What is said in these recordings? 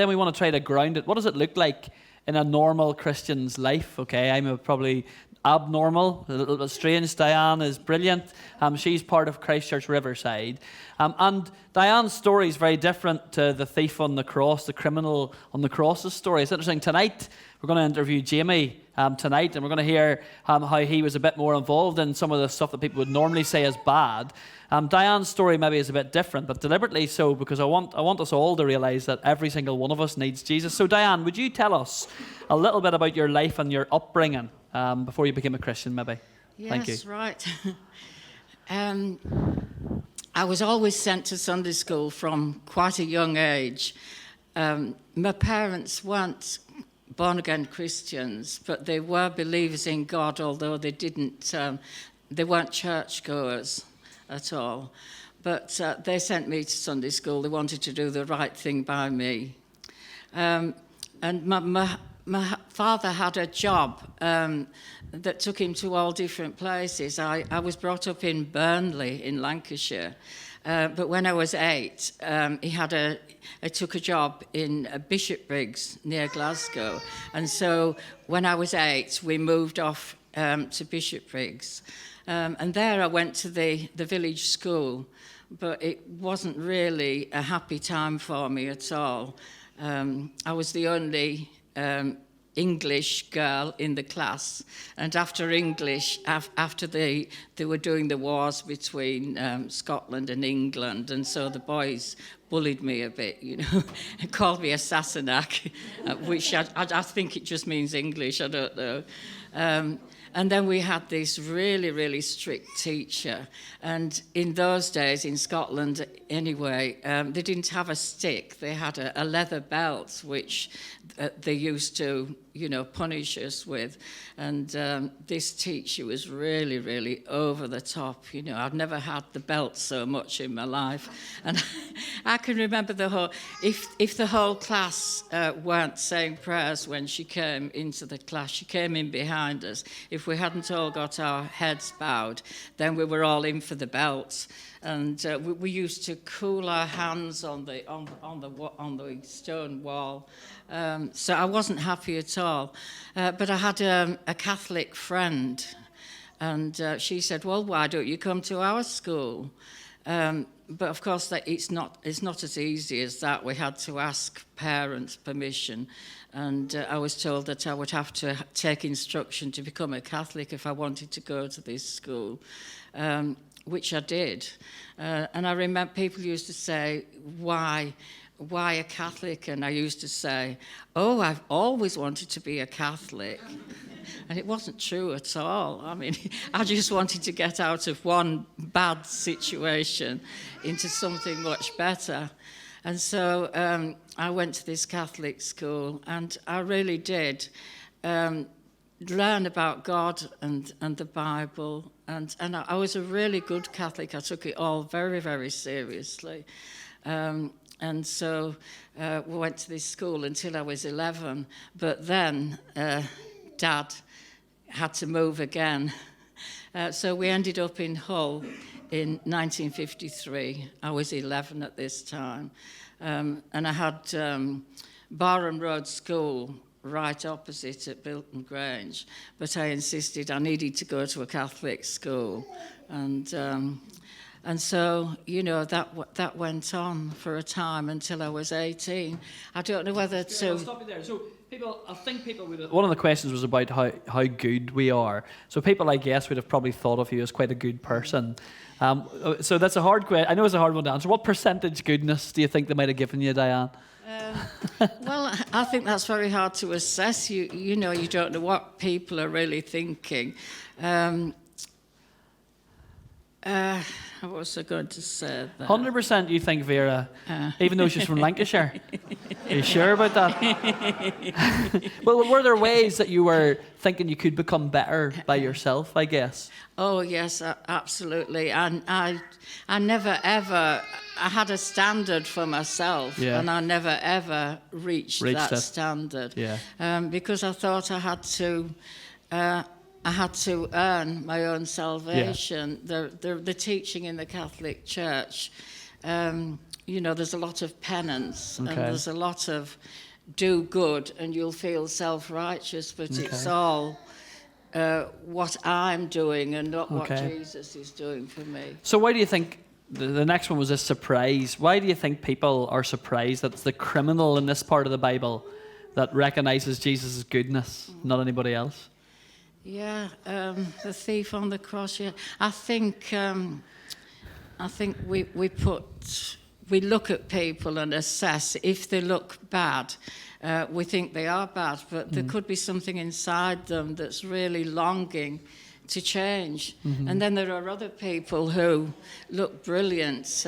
then we want to try to ground it. What does it look like in a normal Christian's life? Okay, I'm probably abnormal, a little bit strange. Diane is brilliant. She's part of Christchurch Riverside. And Diane's story is very different to the thief on the cross, the criminal on the cross's story. It's interesting. Tonight, we're going to interview Jamie tonight, and we're going to hear how he was a bit more involved in some of the stuff that people would normally say is bad. Diane's story maybe is a bit different, but deliberately so, because I want us all to realize that every single one of us needs Jesus. So Diane, would you tell us a little bit about your life and your upbringing before you became a Christian, maybe? Yes, Thank you. Right. I was always sent to Sunday school from quite a young age. My parents weren't born-again Christians, but they were believers in God, although they weren't churchgoers at all. But they sent me to Sunday school. They wanted to do the right thing by me. And my father had a job that took him to all different places. I was brought up in Burnley in Lancashire, but when I was 8, he took a job in Bishopbriggs near Glasgow, and so when I was 8, we moved off to Bishopbriggs, and there I went to the village school, but it wasn't really a happy time for me at all. I was the only English girl in the class, and after English, after they were doing the wars between Scotland and England, and so the boys bullied me a bit, and called me a Sassenach, which I think it just means English, I don't know. And then we had this really, really strict teacher. And in those days, in Scotland anyway, they didn't have a stick. They had a leather belt, which they used to, punish us with. And this teacher was really, really over the top. I've never had the belt so much in my life. And I can remember if the whole class weren't saying prayers when she came into the class, she came in behind us. If we hadn't all got our heads bowed, then we were all in for the belt. And we used to cool our hands on the stone wall. So I wasn't happy at all. But I had a Catholic friend, and she said, "Well, why don't you come to our school?" But of course, it's not as easy as that. We had to ask parents' permission, and I was told that I would have to take instruction to become a Catholic if I wanted to go to this school. Which I did. And I remember people used to say, why a Catholic? And I used to say, oh, I've always wanted to be a Catholic. And it wasn't true at all. I mean, I just wanted to get out of one bad situation into something much better. And so I went to this Catholic school, and I really did learn about God and the Bible, and I was a really good Catholic. I took it all very, very seriously. And so we went to this school until I was 11, but then Dad had to move again. So we ended up in Hull in 1953. I was 11 at this time. And I had Barham Road School right opposite at Bilton Grange, but I insisted I needed to go to a Catholic school, and so that went on for a time until I was 18. I don't know whether to. I'll stop you there. So I think people would. One of the questions was about how good we are. So people, I guess, would have probably thought of you as quite a good person. So that's a hard question. I know it's a hard one to answer. What percentage goodness do you think they might have given you, Diane? Well, I think that's very hard to assess. You don't know what people are really thinking. What was I going to say there? 100% you think Vera, even though she's from Lancashire. Are you sure about that? Well, were there ways that you were thinking you could become better by yourself, I guess? Oh, yes, absolutely. And I never ever, I had a standard for myself, and I never ever reached that standard. Yeah. Because I thought I had to earn my own salvation. Yeah. The teaching in the Catholic Church there's a lot of penance and Okay. there's a lot of do good and you'll feel self-righteous, but it's all what I'm doing and not what Jesus is doing for me. So why do you think, the next one was a surprise, why do you think people are surprised that it's the criminal in this part of the Bible that recognizes Jesus' goodness, not anybody else? Yeah, the thief on the cross. Yeah, I think we look at people and assess if they look bad. We think they are bad, but there could be something inside them that's really longing to change. And then there are other people who look brilliant,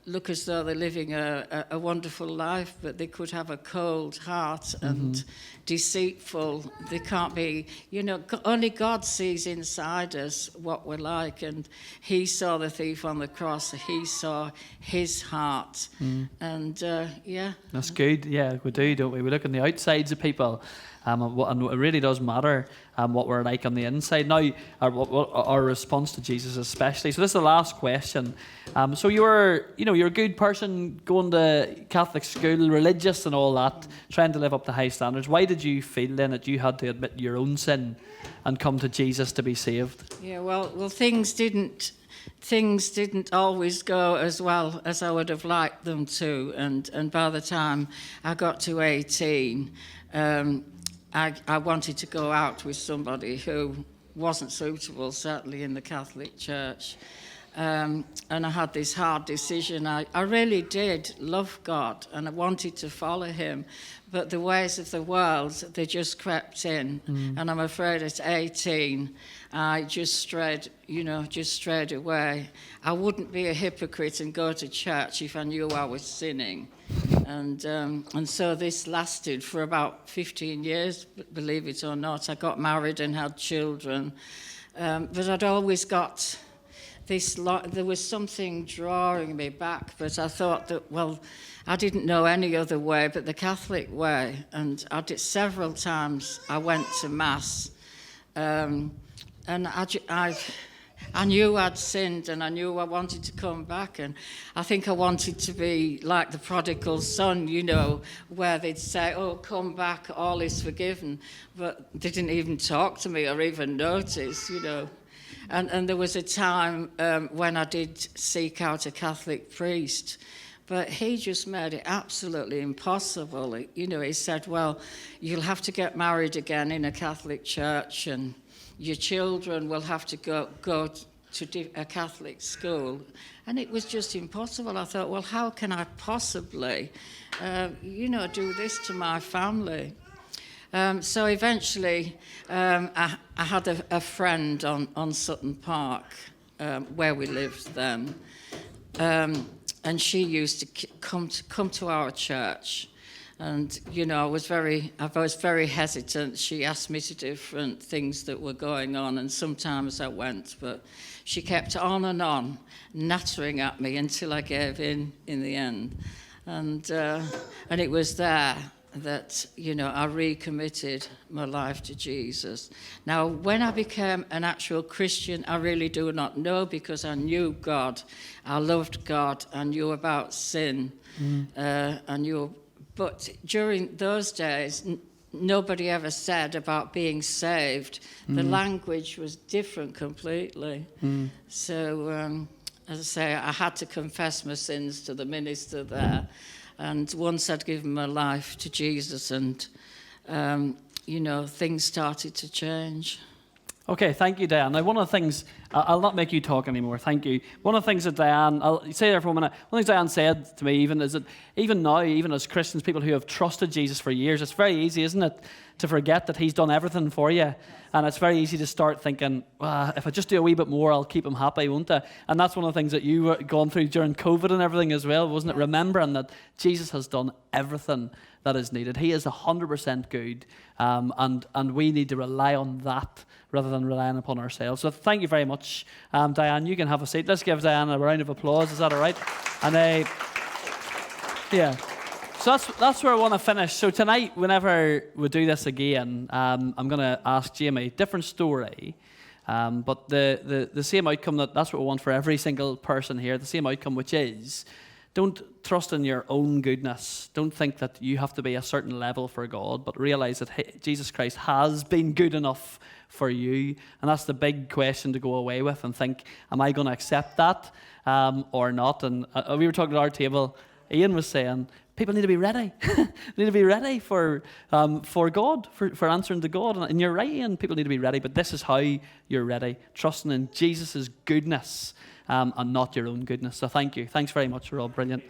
look as though they're living a wonderful life, but they could have a cold heart and deceitful. They can't be, only God sees inside us what we're like. And he saw the thief on the cross. He saw his heart. And That's good. Yeah, we do, don't we? We look on the outsides of people. And it really does matter what we're like on the inside. Now, our response to Jesus especially. So this is the last question. So you're a good person, going to Catholic school, religious and all that, trying to live up to high standards. Why did you feel then that you had to admit your own sin and come to Jesus to be saved? Yeah, well, things didn't always go as well as I would have liked them to. And by the time I got to 18, I wanted to go out with somebody who wasn't suitable, certainly in the Catholic Church. And I had this hard decision. I really did love God and I wanted to follow him, but the ways of the world, they just crept in. And I'm afraid at 18, I just strayed away. I wouldn't be a hypocrite and go to church if I knew I was sinning. And so this lasted for about 15 years, believe it or not. I got married and had children. But I'd always got there was something drawing me back, but I thought that, I didn't know any other way but the Catholic way. And I did several times. I went to Mass. And I knew I'd sinned and I knew I wanted to come back, and I think I wanted to be like the prodigal son, where they'd say, oh, come back, all is forgiven, but they didn't even talk to me or even notice, And there was a time when I did seek out a Catholic priest, but he just made it absolutely impossible. He said, well, you'll have to get married again in a Catholic church, and your children will have to go to a Catholic school. And it was just impossible. I thought, well, how can I possibly, do this to my family? So eventually, I had a friend on Sutton Park, where we lived then, and she used to come to our church. And I was very hesitant. She asked me to different things that were going on, and sometimes I went, but she kept on, nattering at me until I gave in the end. And it was there that I recommitted my life to Jesus. Now, when I became an actual Christian, I really do not know, because I knew God, I loved God, I knew about sin, I knew. But during those days, nobody ever said about being saved. The language was different completely. So, as I say, I had to confess my sins to the minister there. And once I'd given my life to Jesus, and, things started to change. Okay, thank you, Diane. Now, one of the things, I'll not make you talk anymore, thank you. One of the things that Diane, I'll say there for a minute, one of the things Diane said to me even is that even now, even as Christians, people who have trusted Jesus for years, it's very easy, isn't it, to forget that he's done everything for you. And it's very easy to start thinking, if I just do a wee bit more, I'll keep him happy, won't I? And that's one of the things that you were going through during COVID and everything as well, wasn't it? Remembering that Jesus has done everything that is needed. He is 100% good, and we need to rely on that rather than relying upon ourselves. So thank you very much, Diane. You can have a seat. Let's give Diane a round of applause. Is that all right? And yeah. So that's where I want to finish. So tonight, whenever we do this again, I'm going to ask Jamie, different story, but the same outcome, that's what we want for every single person here, the same outcome, which is Don't trust in your own goodness. Don't think that you have to be a certain level for God, but realize that Jesus Christ has been good enough for you. And that's the big question to go away with and think, am I going to accept that or not? And we were talking at our table, Ian was saying, people need to be ready. They need to be ready for God, for answering to God. And you're right, Ian, people need to be ready, but this is how you're ready, trusting in Jesus' goodness and not your own goodness. So thank you. Thanks very much. You're all brilliant.